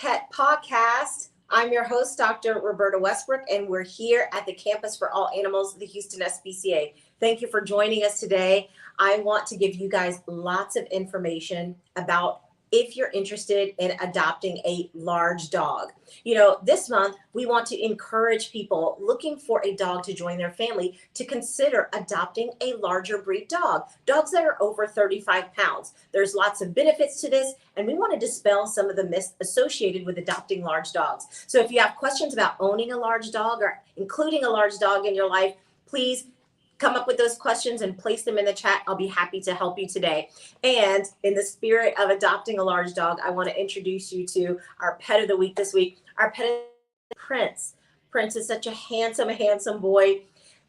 Pet Pawcast. I'm your host, Dr. Roberta Westbrook, and we're here at the Campus for All Animals, the Houston SPCA. Thank you for joining us today. I want to give you guys lots of information about if you're interested in adopting a large dog. You know, this month we want to encourage people looking for a dog to join their family to consider adopting a larger breed dog, dogs that are over 35 pounds. There's lots of benefits to this, and we want to dispel some of the myths associated with adopting large dogs. So if you have questions about owning a large dog or including a large dog in your life, please come up with those questions and place them in the chat. I'll be happy to help you today. And in the spirit of adopting a large dog, I want to introduce you to our pet of the week this week. Our pet is Prince. Prince is such a handsome boy.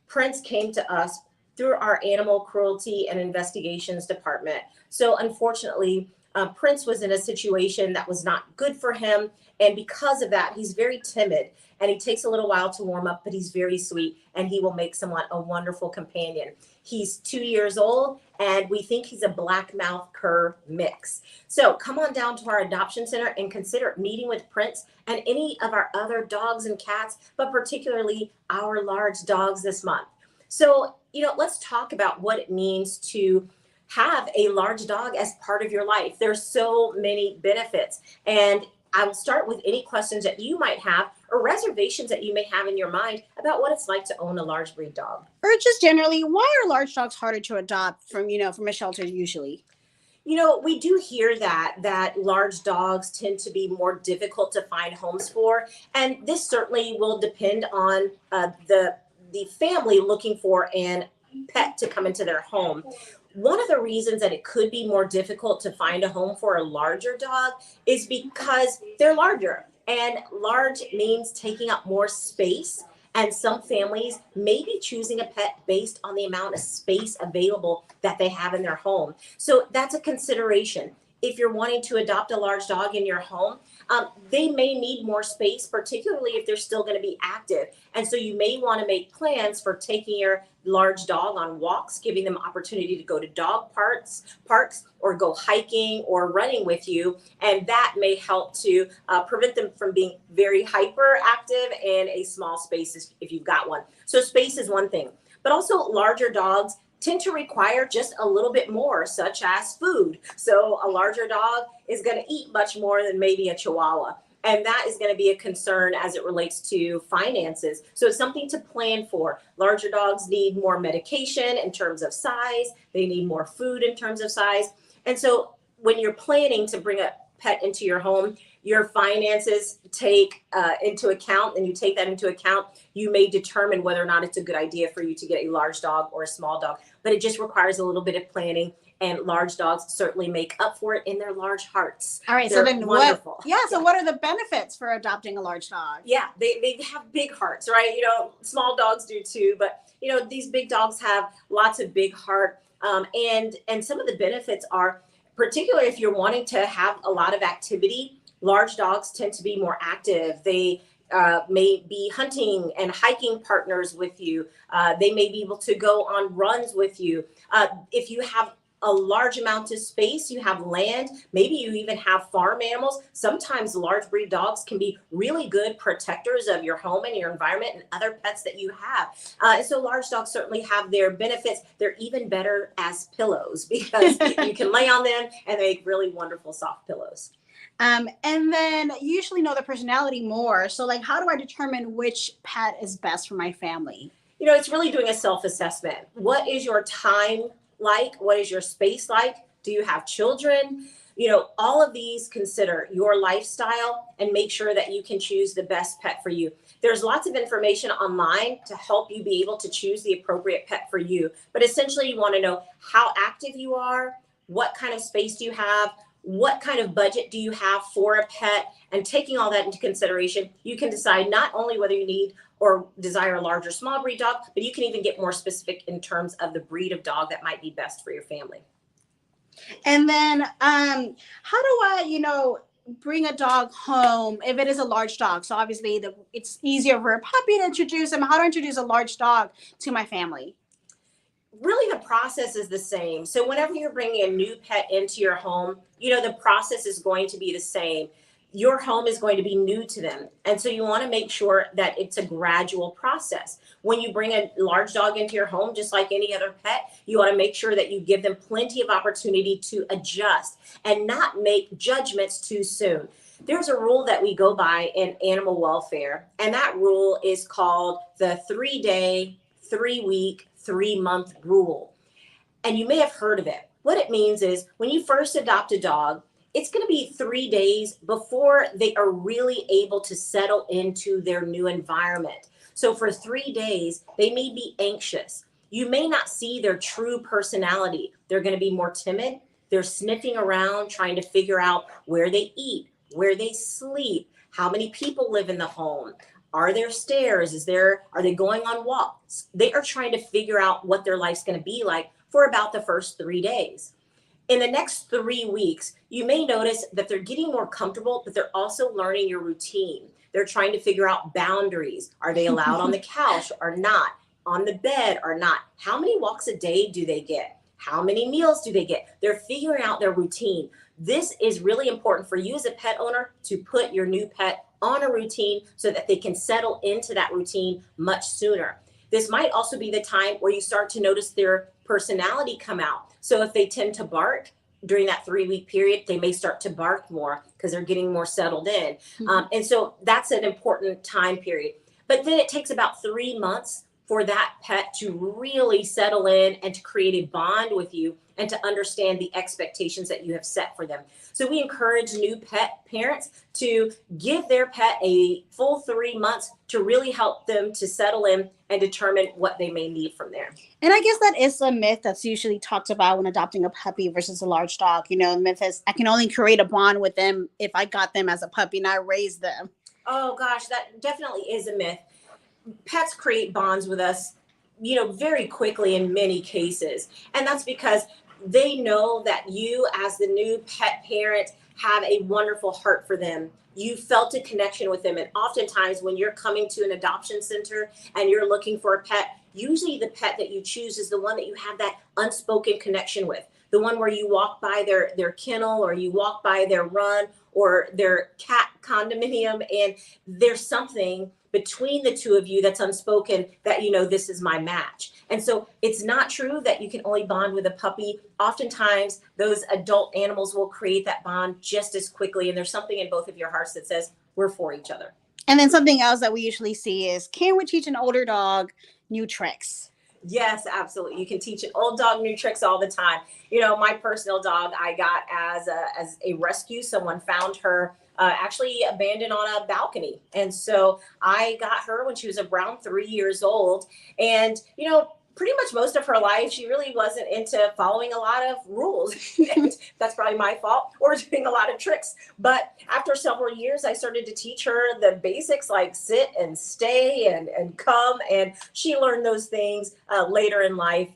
Prince came to us through our animal cruelty and investigations department. So unfortunately, Prince was in a situation that was not good for him. And because of that, he's very timid and he takes a little while to warm up, but he's very sweet and he will make someone a wonderful companion. He's 2 years old and we think he's a black mouth cur mix. So come on down to our adoption center and consider meeting with Prince and any of our other dogs and cats, but particularly our large dogs this month. So, let's talk about what it means to have a large dog as part of your life. There's so many benefits, and I will start with any questions that you might have or reservations that you may have in your mind about what it's like to own a large breed dog. Or just generally, why are large dogs harder to adopt from a shelter usually? We do hear that large dogs tend to be more difficult to find homes for, and this certainly will depend on the family looking for an pet to come into their home. One of the reasons that it could be more difficult to find a home for a larger dog is because they're larger, and large means taking up more space. And some families may be choosing a pet based on the amount of space available that they have in their home. So that's a consideration. If you're wanting to adopt a large dog in your home, they may need more space, particularly if they're still going to be active. And so you may want to make plans for taking your large dog on walks, giving them opportunity to go to dog parks, or go hiking or running with you. And that may help to prevent them from being very hyperactive in a small space if you've got one. So space is one thing, but also larger dogs tend to require just a little bit more, such as food. So a larger dog is going to eat much more than maybe a Chihuahua. And that is going to be a concern as it relates to finances. So it's something to plan for. Larger dogs need more medication in terms of size. They need more food in terms of size. And so when you're planning to bring a pet into your home, your finances take into account, and you take that into account, you may determine whether or not it's a good idea for you to get a large dog or a small dog. But it just requires a little bit of planning, and large dogs certainly make up for it in their large hearts. All right, They're so then wonderful. So what are the benefits for adopting a large dog? Yeah, they have big hearts, right? Small dogs do too, but these big dogs have lots of big heart. And some of the benefits are, particularly if you're wanting to have a lot of activity, large dogs tend to be more active. They may be hunting and hiking partners with you. They may be able to go on runs with you. If you have a large amount of space, you have land, maybe you even have farm animals. Sometimes large breed dogs can be really good protectors of your home and your environment and other pets that you have. So large dogs certainly have their benefits. They're even better as pillows because you can lay on them and they make really wonderful soft pillows. And then you usually know the personality more. So how do I determine which pet is best for my family? It's really doing a self-assessment. What is your time like? What is your space like? Do you have children? All of these consider your lifestyle and make sure that you can choose the best pet for you. There's lots of information online to help you be able to choose the appropriate pet for you. But essentially you want to know how active you are, what kind of space do you have, what kind of budget do you have for a pet, and taking all that into consideration, you can decide not only whether you need or desire a large or small breed dog, but you can even get more specific in terms of the breed of dog that might be best for your family. And then how do I, bring a dog home if it is a large dog? So obviously it's easier for a puppy to introduce them. How to introduce a large dog to my family? Really, the process is the same. So whenever you're bringing a new pet into your home, the process is going to be the same. your home is going to be new to them. And so you want to make sure that it's a gradual process. When you bring a large dog into your home, just like any other pet, you want to make sure that you give them plenty of opportunity to adjust and not make judgments too soon. There's a rule that we go by in animal welfare, and that rule is called the 3-day, 3-week, 3-month rule. And you may have heard of it. What it means is when you first adopt a dog, it's going to be 3 days before they are really able to settle into their new environment. So for 3 days, they may be anxious. You may not see their true personality. They're going to be more timid. They're sniffing around, trying to figure out where they eat, where they sleep, how many people live in the home. Are there stairs? Are they going on walks? They are trying to figure out what their life's going to be like for about the first 3 days. In the next 3 weeks, you may notice that they're getting more comfortable, but they're also learning your routine. They're trying to figure out boundaries. Are they allowed on the couch or not? On the bed or not? How many walks a day do they get? How many meals do they get? They're figuring out their routine. This is really important for you as a pet owner to put your new pet on a routine so that they can settle into that routine much sooner. This might also be the time where you start to notice their personality come out. So if they tend to bark during that 3-week period, they may start to bark more because they're getting more settled in. And so that's an important time period. But then it takes about 3 months for that pet to really settle in and to create a bond with you and to understand the expectations that you have set for them. So we encourage new pet parents to give their pet a full 3 months to really help them to settle in and determine what they may need from there. And I guess that is a myth that's usually talked about when adopting a puppy versus a large dog. You know, the myth is I can only create a bond with them if I got them as a puppy and I raised them. Oh gosh, that definitely is a myth. Pets create bonds with us, very quickly in many cases. And that's because they know that you, as the new pet parent, have a wonderful heart for them. You felt a connection with them. And oftentimes when you're coming to an adoption center and you're looking for a pet, usually the pet that you choose is the one that you have that unspoken connection with. The one where you walk by their kennel or you walk by their run or their cat condominium, and there's something between the two of you that's unspoken that this is my match. And so it's not true that you can only bond with a puppy. Oftentimes those adult animals will create that bond just as quickly, and there's something in both of your hearts that says we're for each other. And then something else that we usually see is, can we teach an older dog new tricks? Yes, absolutely. You can teach an old dog new tricks all the time. My personal dog I got as a rescue. Someone found her actually abandoned on a balcony. And so I got her when she was around 3 years old. And, pretty much most of her life, she really wasn't into following a lot of rules. That's probably my fault, or doing a lot of tricks. But after several years, I started to teach her the basics like sit and stay and come. And she learned those things later in life.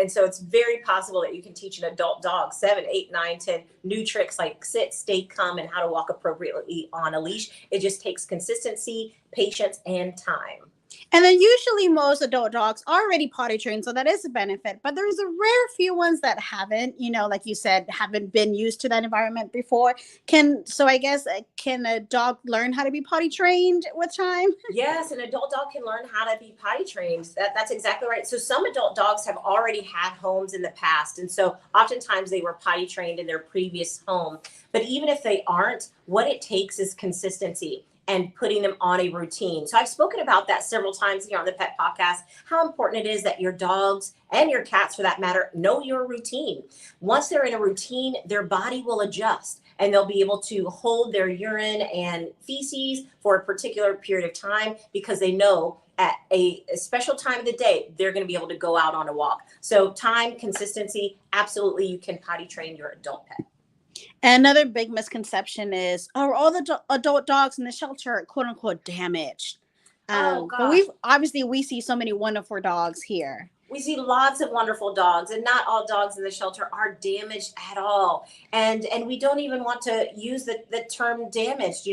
And so it's very possible that you can teach an adult dog 7, 8, 9, 10 new tricks like sit, stay, come, and how to walk appropriately on a leash. It just takes consistency, patience, and time. And then usually most adult dogs are already potty trained, so that is a benefit. But there's a rare few ones that haven't, like you said, haven't been used to that environment before. Can a dog learn how to be potty trained with time? Yes, an adult dog can learn how to be potty trained. That's exactly right. So some adult dogs have already had homes in the past. And so oftentimes they were potty trained in their previous home. But even if they aren't, what it takes is consistency and putting them on a routine. So I've spoken about that several times here on the Pet Podcast, how important it is that your dogs and your cats, for that matter, know your routine. Once they're in a routine, their body will adjust and they'll be able to hold their urine and feces for a particular period of time because they know at a special time of the day, they're going to be able to go out on a walk. So time, consistency, absolutely, you can potty train your adult pet. Another big misconception is, all the adult dogs in the shelter are quote unquote damaged. But we see so many wonderful dogs here. We see lots of wonderful dogs, and not all dogs in the shelter are damaged at all. And we don't even want to use the term damaged.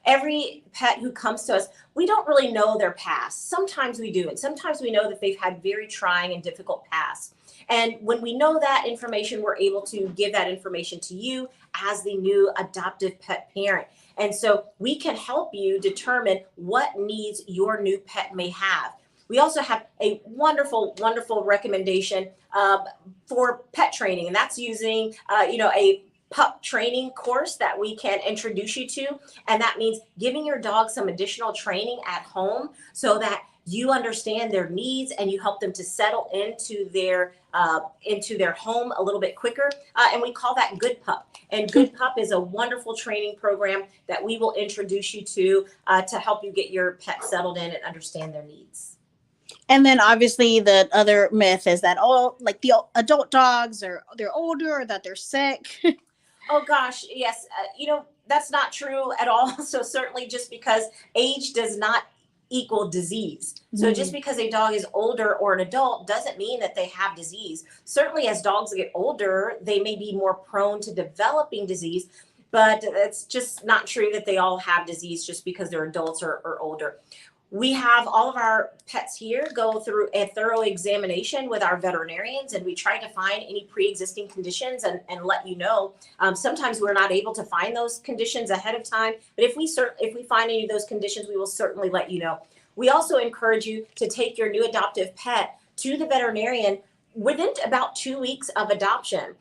Every pet who comes to us, we don't really know their past. Sometimes we do, and sometimes we know that they've had very trying and difficult pasts. And when we know that information, we're able to give that information to you as the new adoptive pet parent. And so we can help you determine what needs your new pet may have. We also have a wonderful, wonderful recommendation for pet training, and that's using, a pup training course that we can introduce you to. And that means giving your dog some additional training at home so that you understand their needs and you help them to settle into their home a little bit quicker. And we call that Good Pup. And Good Pup is a wonderful training program that we will introduce you to help you get your pet settled in and understand their needs. And then obviously the other myth is that like the adult dogs they're older or that they're sick. Oh gosh, yes. That's not true at all. So certainly just because age does not equal disease. So just because a dog is older or an adult doesn't mean that they have disease. Certainly as dogs get older, they may be more prone to developing disease, but it's just not true that they all have disease just because they're adults or older. We have all of our pets here go through a thorough examination with our veterinarians, and we try to find any pre-existing conditions and let you know. Sometimes we're not able to find those conditions ahead of time, but if we find any of those conditions, we will certainly let you know. We also encourage you to take your new adoptive pet to the veterinarian within about 2 weeks of adoption.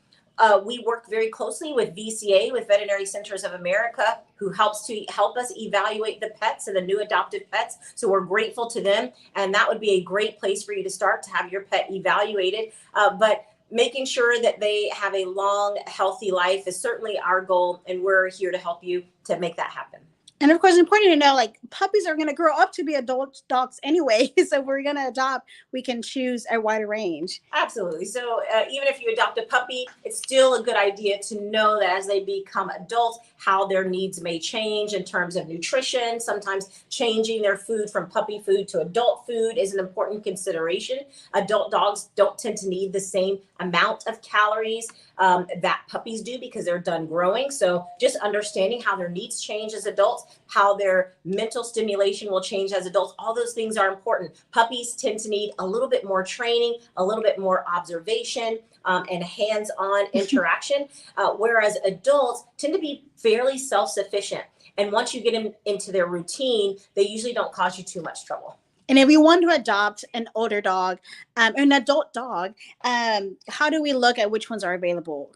We work very closely with VCA, with Veterinary Centers of America, who help us evaluate the pets and the new adoptive pets. So we're grateful to them. And that would be a great place for you to start to have your pet evaluated. But making sure that they have a long, healthy life is certainly our goal. And we're here to help you to make that happen. And of course, important to know, like, puppies are going to grow up to be adult dogs anyway. So if we're going to adopt, we can choose a wider range. Absolutely. So even if you adopt a puppy, it's still a good idea to know that as they become adults, how their needs may change in terms of nutrition. Sometimes changing their food from puppy food to adult food is an important consideration. Adult dogs don't tend to need the same amount of calories that puppies do because they're done growing. So just understanding how their needs change as adults, how their mental stimulation will change as adults, all those things are important. Puppies tend to need a little bit more training, a little bit more observation, and hands-on interaction, whereas adults tend to be fairly self-sufficient. And once you get them into their routine, they usually don't cause you too much trouble. And if we want to adopt an older dog, an adult dog, how do we look at which ones are available?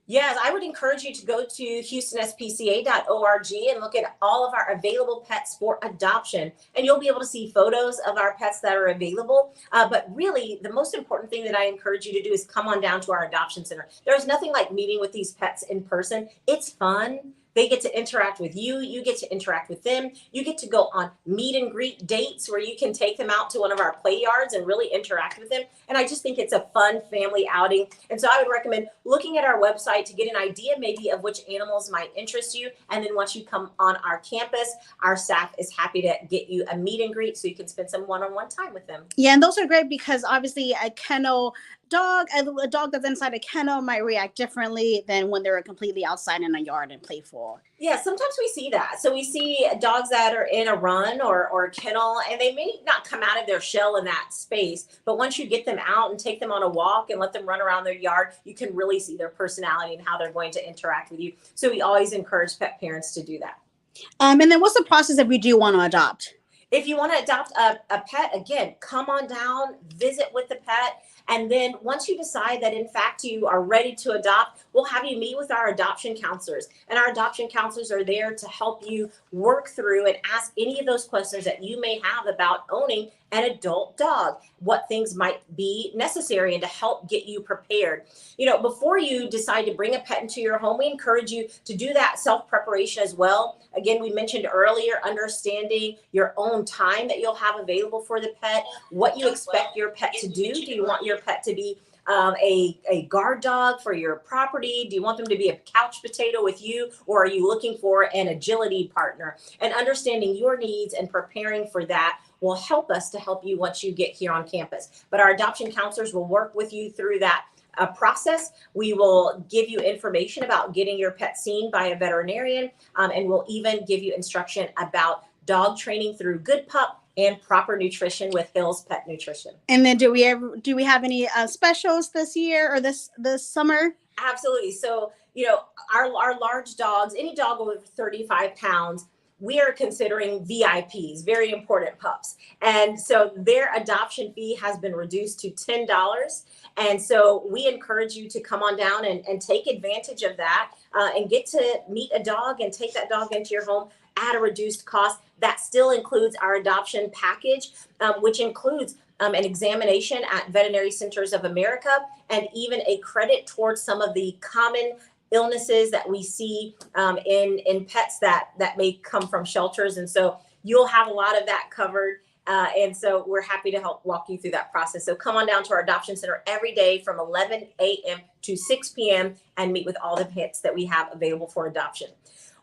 Yes, I would encourage you to go to houstonspca.org and look at all of our available pets for adoption. And you'll be able to see photos of our pets that are available. But really, the most important thing that I encourage you to do is come on down to our adoption center. There's nothing like meeting with these pets in person. It's fun. They get to interact with you. You get to interact with them. You get to go on meet and greet dates where you can take them out to one of our play yards and really interact with them. And I just think it's a fun family outing. And so I would recommend looking at our website to get an idea maybe of which animals might interest you. And then once you come on our campus, our staff is happy to get you a meet and greet so you can spend some one-on-one time with them. Yeah, and those are great because obviously a kennel dog, a dog that's inside a kennel might react differently than when they're completely outside in a yard and playful. Yeah, sometimes we see that. So we see dogs that are in a run or a kennel, and they may not come out of their shell in that space. But once you get them out and take them on a walk and let them run around their yard, you can really see their personality and how they're going to interact with you. So we always encourage pet parents to do that. And then what's the process if we do want to adopt? If you want to adopt a pet, again, come on down, visit with the pet. And then once you decide that, in fact, you are ready to adopt, we'll have you meet with our adoption counselors. And our adoption counselors are there to help you work through and ask any of those questions that you may have about owning an adult dog, what things might be necessary, and to help get you prepared. Before you decide to bring a pet into your home, we encourage you to do that self-preparation as well. Again, we mentioned earlier, understanding your own time that you'll have available for the pet, what you expect your pet to do. Do you want your pet to be a guard dog for your property? Do you want them to be a couch potato with you, or are you looking for an agility partner? And understanding your needs and preparing for that will help us to help you once you get here on campus. But our adoption counselors will work with you through that process. We will give you information about getting your pet seen by a veterinarian, and we'll even give you instruction about dog training through Good Pup and proper nutrition with Hill's Pet Nutrition. And then do we have any specials this year or this summer? Absolutely. So our large dogs, any dog over 35 pounds, we are considering VIPs, very important pups. And so their adoption fee has been reduced to $10. And so we encourage you to come on down and take advantage of that and get to meet a dog and take that dog into your home at a reduced cost. That still includes our adoption package, which includes an examination at Veterinary Centers of America and even a credit towards some of the common illnesses that we see in pets that may come from shelters. And so you'll have a lot of that covered. And so we're happy to help walk you through that process. So come on down to our adoption center every day from 11 a.m. to 6 p.m. and meet with all the pets that we have available for adoption.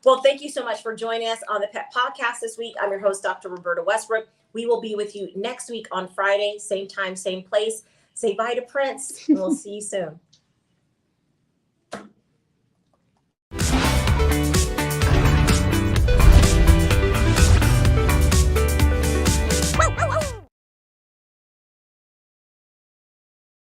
Well, thank you so much for joining us on the Pet Podcast this week. I'm your host, Dr. Roberta Westbrook. We will be with you next week on Friday, same time, same place. Say bye to Prince, and we'll see you soon.